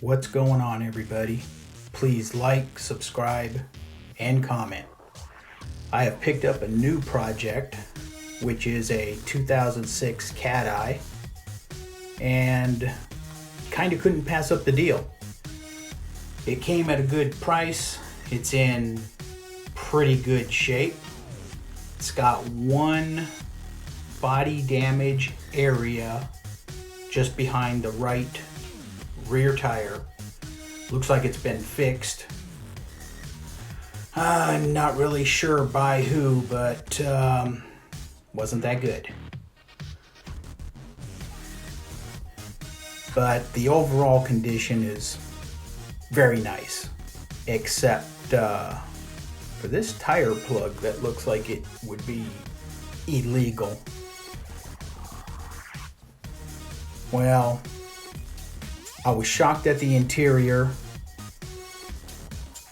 What's going on, everybody? Please like, subscribe, and comment. I have picked up a new project, which is a 2006 Cat Eye, and kind of couldn't pass up the deal. It came at a good price. It's in pretty good shape. It's got one body damage area just behind the right rear tire. Looks like it's been fixed. I'm not really sure by who, but wasn't that good. But the overall condition is very nice, except for this tire plug that looks like it would be illegal. Well, I was shocked at the interior,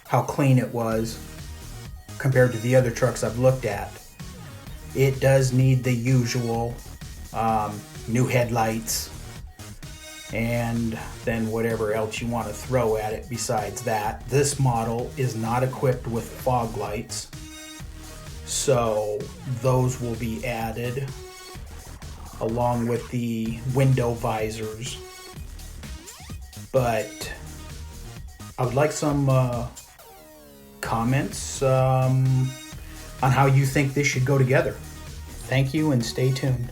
how clean it was compared to the other trucks I've looked at. It does need the usual new headlights and then whatever else you want to throw at it besides that. This model is not equipped with fog lights, so those will be added along with the window visors. But I would like some comments on how you think this should go together. Thank you and stay tuned.